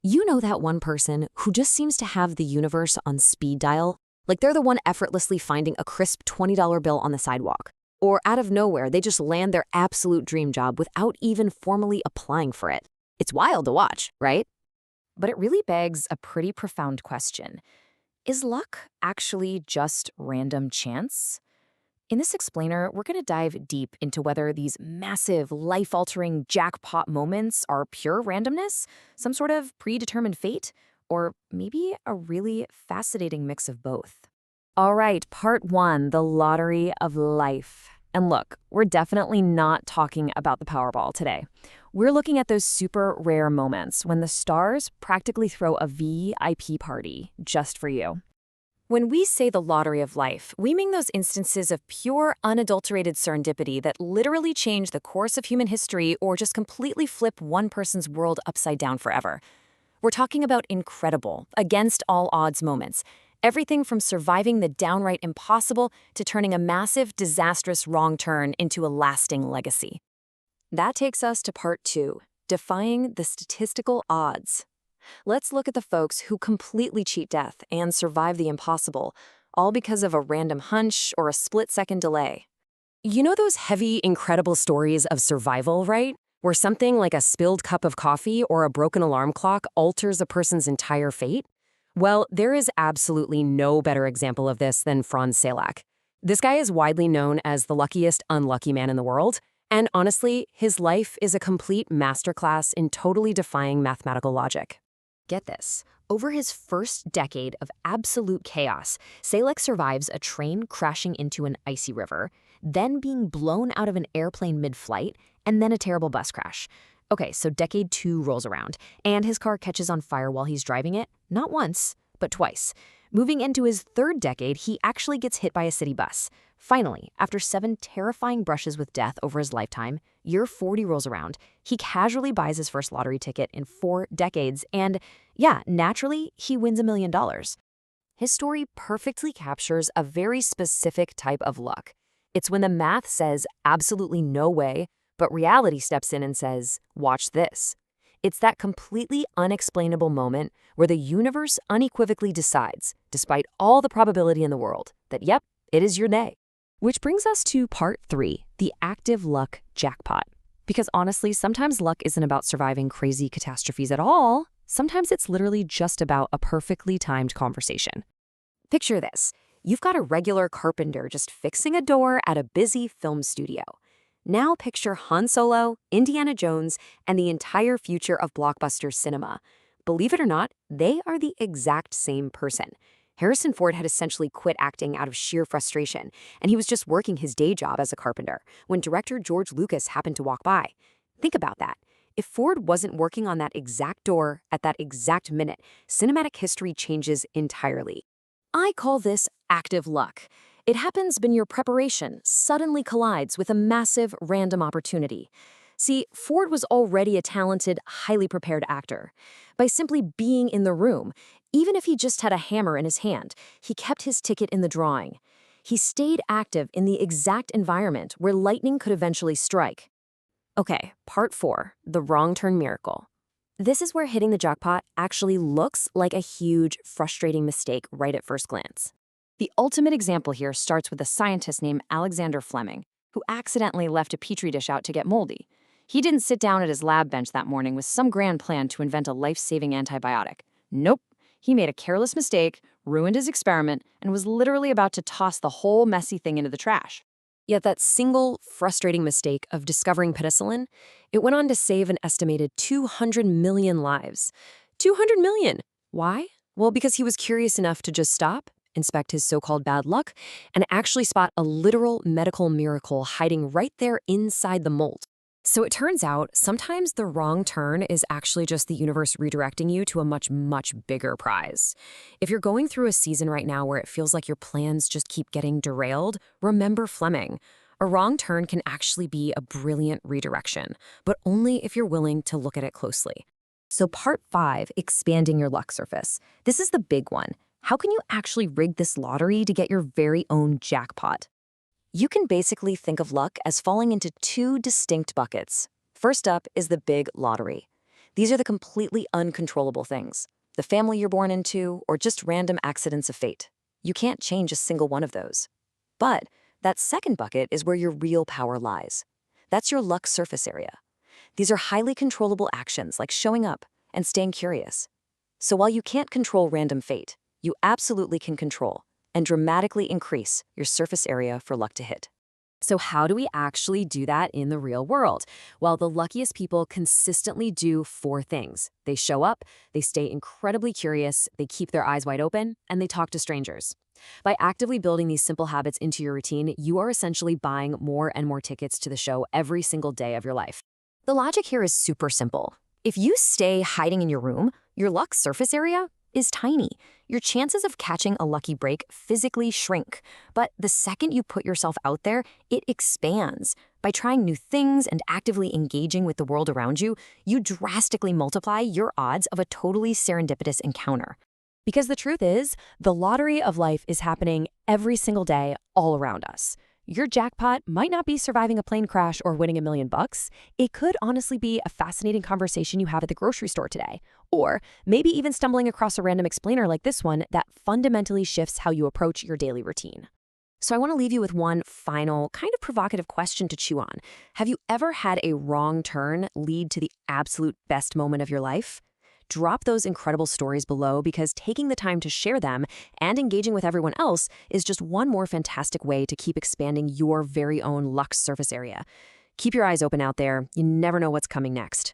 You know that one person who just seems to have the universe on speed dial? Like they're the one effortlessly finding a crisp $20 bill on the sidewalk. Or out of nowhere, they just land their absolute dream job without even formally applying for it. It's wild to watch, right? But it really begs a pretty profound question. Is luck actually just random chance? In this explainer, we're going to dive deep into whether these massive, life-altering jackpot moments are pure randomness, some sort of predetermined fate, or maybe a really fascinating mix of both. All right, part one, the lottery of life. And look, we're definitely not talking about the Powerball today. We're looking at those super rare moments when the stars practically throw a VIP party just for you. When we say the lottery of life, we mean those instances of pure, unadulterated serendipity that literally change the course of human history or just completely flip one person's world upside down forever. We're talking about incredible, against all odds moments. Everything from surviving the downright impossible to turning a massive, disastrous wrong turn into a lasting legacy. That takes us to part two, defying the statistical odds. Let's look at the folks who completely cheat death and survive the impossible, all because of a random hunch or a split-second delay. You know those heavy, incredible stories of survival, right? Where something like a spilled cup of coffee or a broken alarm clock alters a person's entire fate? Well, there is absolutely no better example of this than Frane Selak. This guy is widely known as the luckiest unlucky man in the world, and honestly, his life is a complete masterclass in totally defying mathematical logic. Get this. Over his first decade of absolute chaos, Selak survives a train crashing into an icy river, then being blown out of an airplane mid-flight, and then a terrible bus crash. Okay, so decade two rolls around, and his car catches on fire while he's driving it, not once, but twice. Moving into his third decade, he actually gets hit by a city bus. Finally, after 7 terrifying brushes with death over his lifetime, year 40 rolls around, he casually buys his first lottery ticket in 4 decades, and yeah, naturally, he wins $1 million. His story perfectly captures a very specific type of luck. It's when the math says absolutely no way, but reality steps in and says, watch this. It's that completely unexplainable moment where the universe unequivocally decides, despite all the probability in the world, that yep, it is your day. Which brings us to part 3, the active luck jackpot. Because honestly, sometimes luck isn't about surviving crazy catastrophes at all. Sometimes it's literally just about a perfectly timed conversation. Picture this. You've got a regular carpenter just fixing a door at a busy film studio. Now picture Han Solo, Indiana Jones, and the entire future of blockbuster cinema. Believe it or not, they are the exact same person. Harrison Ford had essentially quit acting out of sheer frustration, and he was just working his day job as a carpenter when director George Lucas happened to walk by. Think about that. If Ford wasn't working on that exact door at that exact minute, cinematic history changes entirely. I call this active luck. It happens when your preparation suddenly collides with a massive random opportunity. See, Ford was already a talented, highly prepared actor. By simply being in the room, even if he just had a hammer in his hand, he kept his ticket in the drawing. He stayed active in the exact environment where lightning could eventually strike. Okay, part 4, the wrong turn miracle. This is where hitting the jackpot actually looks like a huge, frustrating mistake right at first glance. The ultimate example here starts with a scientist named Alexander Fleming, who accidentally left a petri dish out to get moldy. He didn't sit down at his lab bench that morning with some grand plan to invent a life-saving antibiotic. Nope. He made a careless mistake, ruined his experiment, and was literally about to toss the whole messy thing into the trash. Yet that single, frustrating mistake of discovering penicillin, it went on to save an estimated 200 million lives. 200 million! Why? Well, because he was curious enough to just stop, inspect his so-called bad luck, and actually spot a literal medical miracle hiding right there inside the mold. So it turns out, sometimes the wrong turn is actually just the universe redirecting you to a much, much bigger prize. If you're going through a season right now where it feels like your plans just keep getting derailed, remember Fleming. A wrong turn can actually be a brilliant redirection, but only if you're willing to look at it closely. So part 5, expanding your luck surface. This is the big one. How can you actually rig this lottery to get your very own jackpot? You can basically think of luck as falling into 2 distinct buckets. First up is the big lottery. These are the completely uncontrollable things. The family you're born into, or just random accidents of fate. You can't change a single one of those. But that second bucket is where your real power lies. That's your luck surface area. These are highly controllable actions like showing up and staying curious. So while you can't control random fate, you absolutely can control and dramatically increase your surface area for luck to hit. So how do we actually do that in the real world? Well, the luckiest people consistently do 4 things. They show up, they stay incredibly curious, they keep their eyes wide open, and they talk to strangers. By actively building these simple habits into your routine, you are essentially buying more and more tickets to the show every single day of your life. The logic here is super simple. If you stay hiding in your room, your luck surface area is tiny. Your chances of catching a lucky break physically shrink. But the second you put yourself out there, it expands. By trying new things and actively engaging with the world around you, you drastically multiply your odds of a totally serendipitous encounter. Because the truth is, the lottery of life is happening every single day all around us. Your jackpot might not be surviving a plane crash or winning $1 million. It could honestly be a fascinating conversation you have at the grocery store today. Or maybe even stumbling across a random explainer like this one that fundamentally shifts how you approach your daily routine. So I want to leave you with one final, kind of provocative question to chew on. Have you ever had a wrong turn lead to the absolute best moment of your life? Drop those incredible stories below because taking the time to share them and engaging with everyone else is just one more fantastic way to keep expanding your very own luck surface area. Keep your eyes open out there. You never know what's coming next.